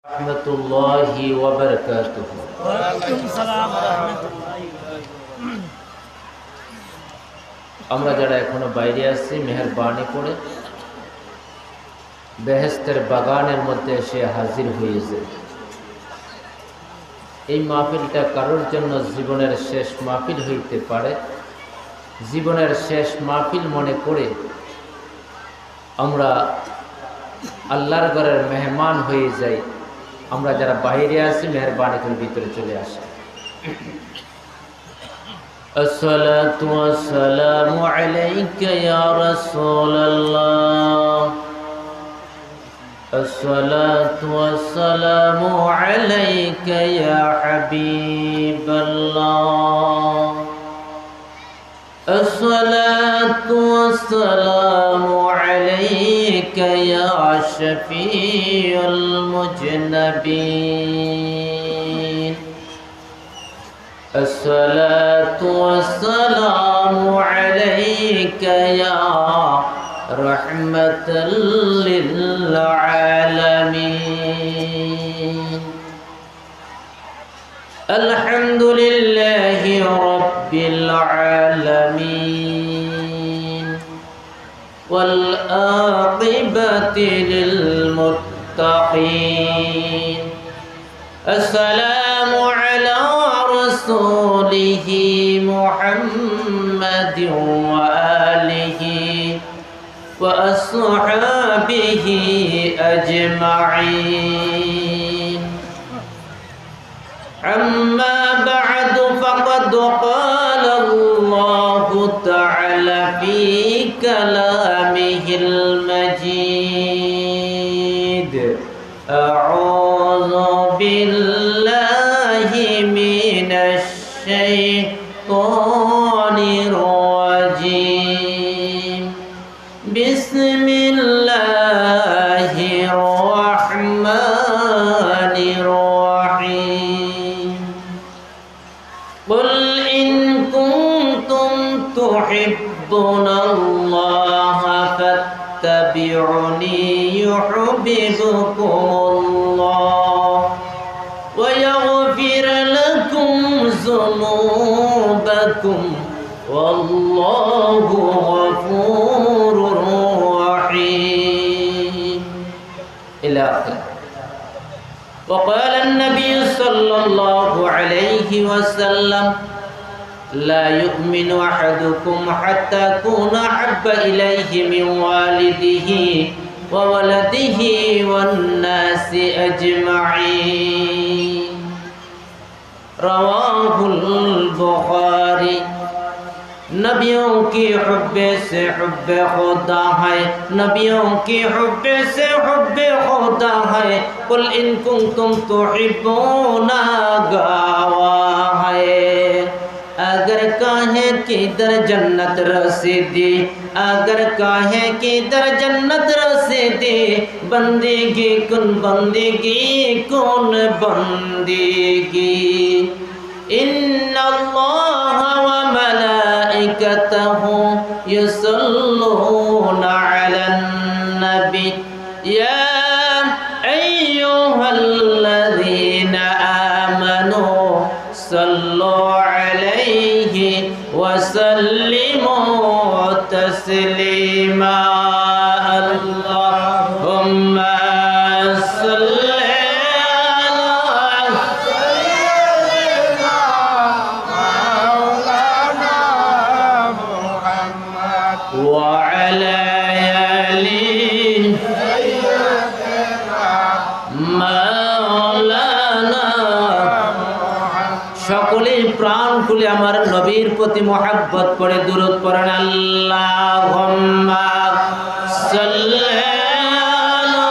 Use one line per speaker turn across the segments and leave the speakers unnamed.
রহমতুল্লাহি ওয়া বারাকাতুহু। আমরা যারা এখনো বাইরে আছি, মেহেরবানি করে বেহেশতের বাগানের মধ্যে এসে হাজির হয়েছে। এই মাহফিলটা কারোর জন্য জীবনের শেষ মাহফিল হইতে পারে। জীবনের শেষ মাহফিল মনে করে আমরা আল্লাহর ঘরের মেহমান হয়ে যাই। আমরা যারা বাইরে আছি, মেহেরবানি করে ভিতরে চলে আসি। আসসালাতু ওয়াসসালামু আলাইকা ইয়া রাসূলুল্লাহ। আসসালাতু ওয়াসসালামু আলাইকা ইয়া হাবিবাল্লাহ। আসসালাতু ওয়াসসালামু আলাইকা ইয়া শাফিউল মুজনাবিন। আসসালাতু ওয়াসসালামু আলাইকা ইয়া রাহমাতাল লিল আলামিন। আলহামদুলিল্লাহি রাব্বিল আলামিন ওয়াল আকিবাতু লিল মুত্তাকিন। আসসালামু আলা রাসূলিহি মুহাম্মাদিন ওয়া আলিহি ওয়া আসহাবিহি আজমাইন। أما بعد فقد قال الله تعالى في كلامه المجيد: أعوذ بالله من الشيطان الرجيم. بسم الله الرحمن الرحيم. قل إن كنتم تحبون الله فاتبعوني يحببكم الله ويغفر لكم ذنوبكم والله غفور رحيم. إلى آخره. وقال النبي صلى الله عليه وسلم: لا يؤمن أحدكم حتى أكون أحب إليه من والده وولده والناس أجمعين. رواه البخاري. नबियों की हुब्बे से हुब्बे खुदा है, नबियों की हुब्बे से हुब्बे खुदा है। कुल इन कुंतुम तुहिब्बूना गावा है। अगर कहे कि दर जन्नत रसीदी, अगर कहे कि दर जन्नत रसीदी, बंदगी कुन बंदगी। इन्नल्लाह व मलाइकतहु युसल्लूना अलन नबी या अय्युहल्लज़ीना आमनू सल्लू अलैहि व सल्लिमू तस्लीमा। अल्लाहुम्मा সকলেই প্রাণ খুলে আমার নবীর প্রতি মহব্বত করে দুরূদ পড়েন। আল্লাহুম্মা সাল্লি আলা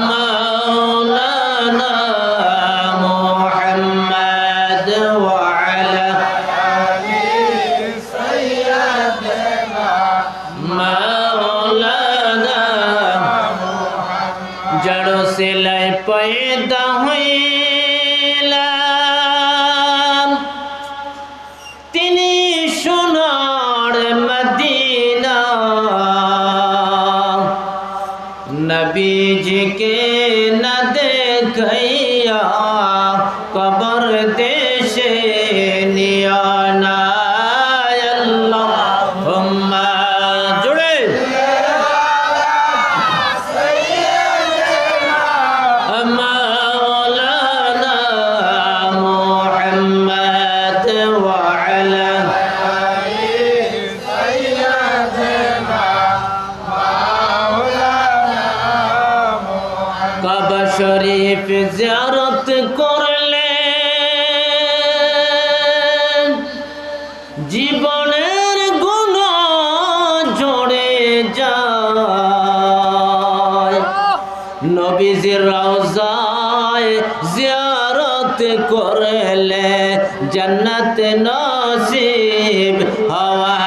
মাওলানা মুহাম্মাদ ওয়া আলা আলি সাইয়্যিদিনা মাওলানা মুহাম্মাদ। जड़ों से लय पैदा হইলাম, তিনি সোনার মদিনা। নবীজিকে না দেখাইয়া কবর দেশে নিয়া না আল্লাহুম্মা জুড়ে মাওলানা মুহাম্মদ ওয়া আলা কাবা শরীফ জিয়ারত করলে জীবনের গুনাহ ঝরে যায়। নবীজির রওজায় জিয়ারত করলে জান্নাত নসিব হওয়া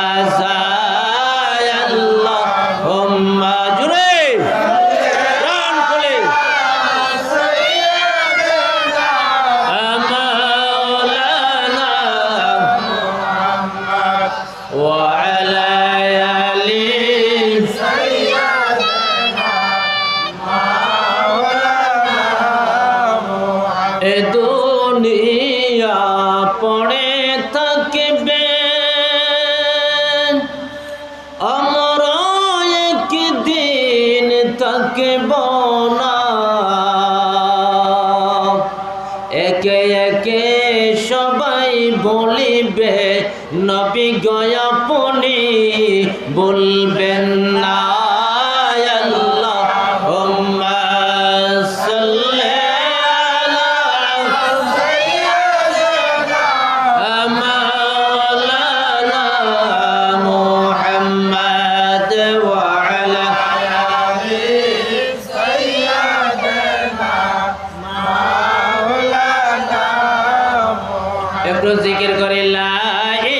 যায়। আল্লাহুম্মা জুড়ে وعلى آل এ দুনিয়া পড়ে থাকবে আমরা একদিন থাকব না। একে একে সবাই বলিবে নবী গয়া আপনি বলবেন না। আল্লাহুম্মা সাল্লি আলা মাওলানা মুহাম্মদ ওয়া আলা আলি সাইয়্যিদানা মাওলানা। একটু জিকির করে লা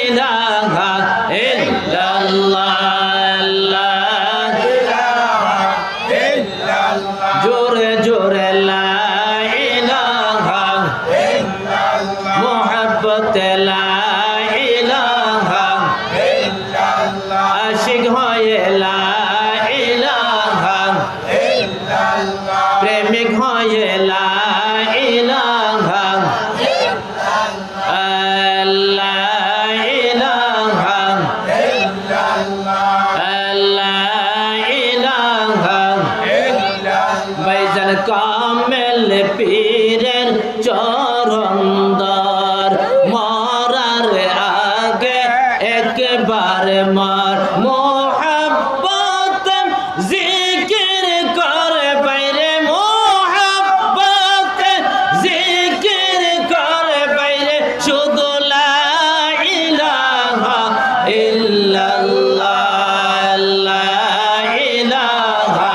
ইলাহা ইল্লাল্লাহ লা ইলাহা ইল্লাল্লাহ জোরে জোরে লা ইলাহা ইল্লাল্লাহ মুহাব্বত লা ইলাহা ইল্লাল্লাহ আশিক হয়ে লা ইলাহা ইল্লাল্লাহ প্রেমিক হয়ে লা ইলাহা কামেল পীরের চরণদার মরার আগে একবার মার মোহাব্বত জিকির করে বাইরে মোহাব্বত জিকির করে বাইরে শুধু লা ইলাহা ইল্লাল্লাহ লা ইলাহা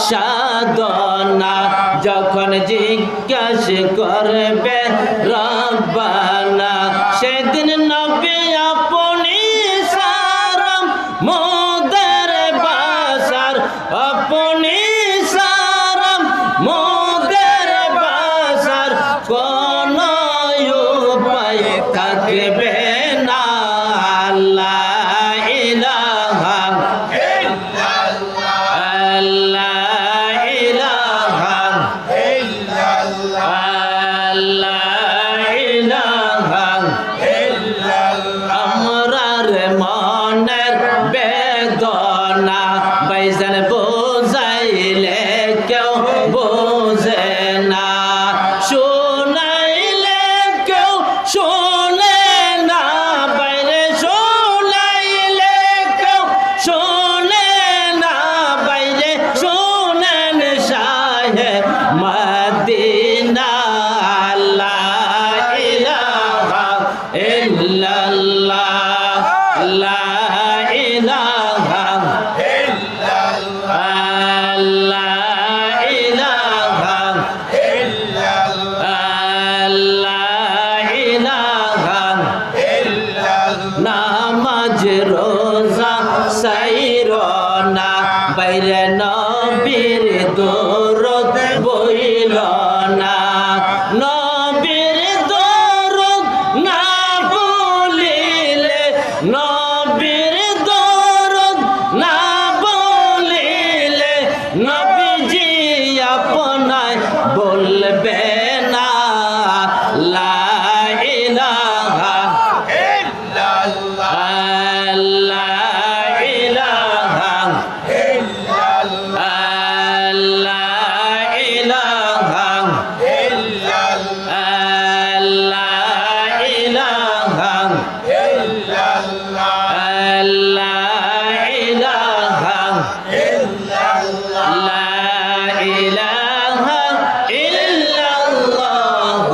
সাধনা যখন জিজ্ঞাসা করবে রব্বানা সেদিন নবী আপনি সারম মোদের বাসার আপনি সারম মোদের বাসার কোন উপায় থাকবে না। আল্লাহ ইলাহা বাইজান বোঝাইলে কেউ বোঝে না শোনাইলে কেউ শোনে না বাইরে শোনাইলে কেউ শোনে না বাইরে শোনেন শাহে মদিনা। আল্লাহ ইলাহা ইল্লাল্লাহ লা ইলাহা নামাজ রোজা সাইরনা বাইরে নবীর দরুদ না নবীর দরুদ না বলিলে নবীর দরুদ না বলিলে নবীজি আপনায় বলবে না লা ইলাহা ইল্লাল্লাহ লা ইলাহা ইল্লাল্লাহ লা ইলাহা ইল্লাল্লাহ লা ইলাহা ইল্লাল্লাহ লা ইলাহা ইল্লাল্লাহ লা ইলাহা ইল্লাল্লাহ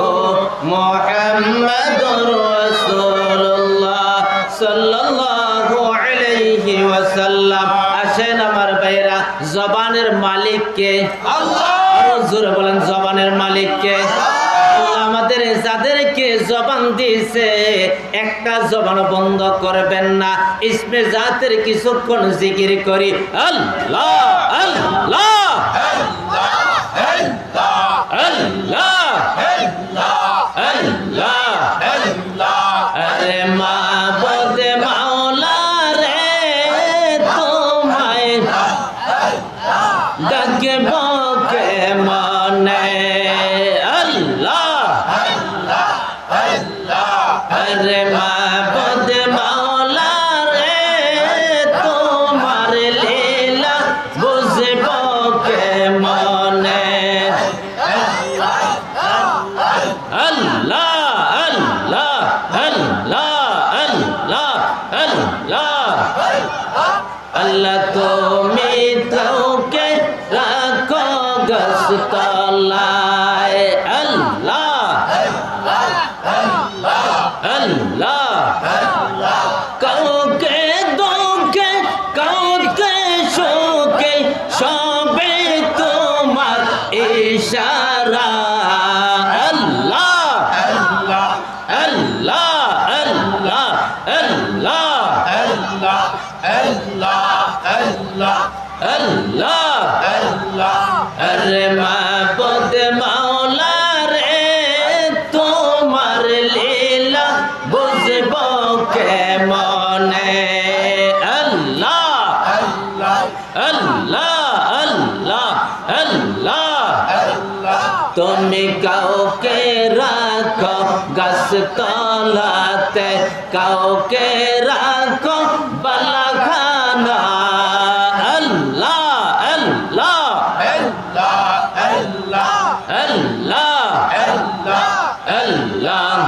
মুহাম্মাদুর রাসূলুল্লাহ সাল্লাল্লাহু আলাইহি ওয়াসাল্লাম। আসেন আমার ভাইরা, জবানের মালিক কে? আল্লাহ। আরো জোরে বলেন, জবানের মালিক কে? আল্লাহ আমাদের যাদেরকে জবান দিয়েছে একটা জবান বন্ধ করবেন না। ইসমে জাতের কিছুক্ষণ জিকির করি আল্লাহ আল্লাহ আল্লাহ আল্লাহ আল্লাহ। আরে মাবুদ মাওলা রে তোমায় ডাকব কে মনে আল্লাহ আরে মাবুদ মাওলা রে তোমার লীলা বুঝব কে মনে আল্লাহ আল্লাহ আল্লাহ আল্লাহ আল্লাহ আল্লাহ তুমি কাউকে রাখো গাছতলায় আল্লাহ আল্লাহ কাউকে দুঃখে কাউকে সুখে সবে তোমার ইশারা আল্লাহ আল্লাহ আল্লাহ আল্লাহ আল্লাহ আল্লাহ আল্লাহ। আরে মাবুদ মাওলা রে তোমার লীলা বুঝব কে মনে আল্লাহ আল্লাহ আল্লাহ আল্লাহ। তুমি কাউকে রাখো গাছতলাতে কাউকে রাখো বালাখানা আল্লাহ আল্লাহ আল্লাহ আল্লাহ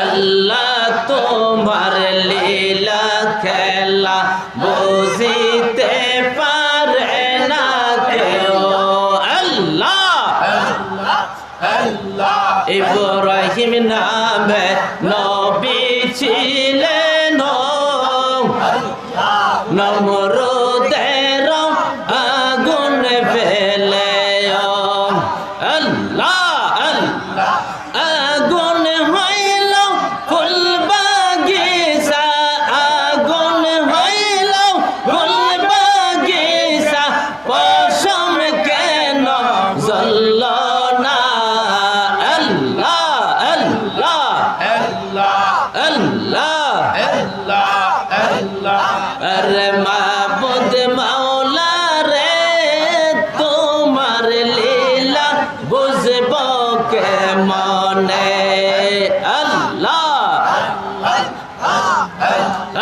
আল্লাহ তোমার লীলা খেলা বুঝিতে পারে না কেউ আল্লাহ ইব্রাহিম নামে নবী ছিলেন নমরুদের আগুন ফেলে আল্লাহ আল্লাহ আগুন হইল ফুল বাগিচা আগুন হইল ফুল বাগিচা পশম কেন জ্বলল না আল্লাহ আল্লাহ আল্লাহ আল্লাহ। আরে মাবুদ মাওলা রে তোমার লীলা বুঝব কে মনে আল্লাহ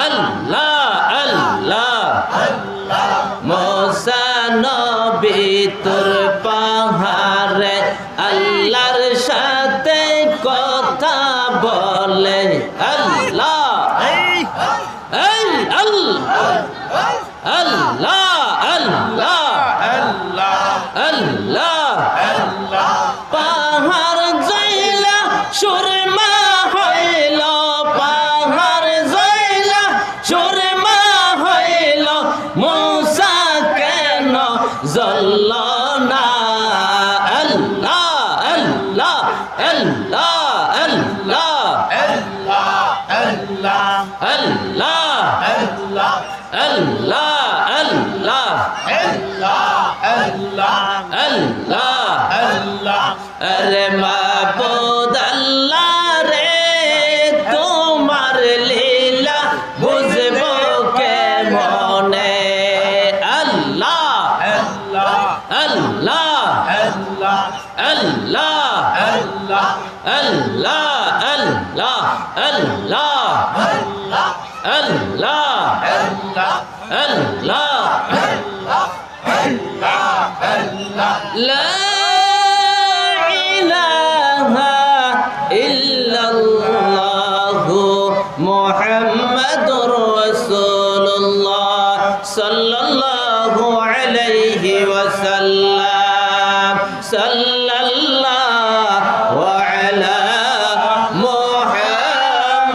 আল্লাহ আল্লাহ। মুসা নবী তোর পাহাড়ে আল্লাহর সাথে কথা বলে আল্লাহ আল্লাহ আল্লাহ আল্লাহ পাহাড় জইলা সুরমা হইল পাহাড় জইলা সুরমা হইল মুসা কেন জ্বলল না আল্লাহ আল্লাহ আল্লাহ আল্লাহ আল্লাহ আল্লাহ আল্লাহ আল্লাহ আল্লাহ अरे माबूद अल्लाह रे तुम्हार लीला बुझबो के मने अल्लाह अल्लाह अल्लाह अल्लाह अल्लाह अल्लाह अल्लाह अल्लाह अल्लाह ला इलाहा इल्लल्लाहु मुहम्मदुर रसूलुल्लाह सल्लल्लाहु अलैहि वसल्लम सल्लल्लाहु अला मुहम्मद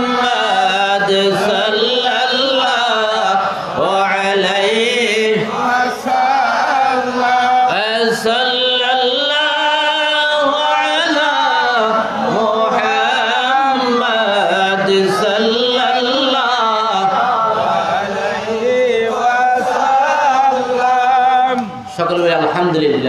सल्लल्लाहु अलैहि सल्लल्लाहु अला मुहम्मद सल्लल्लाहु अलैहि वसल्लम। সকলে আলহামদুলিল্লাহ।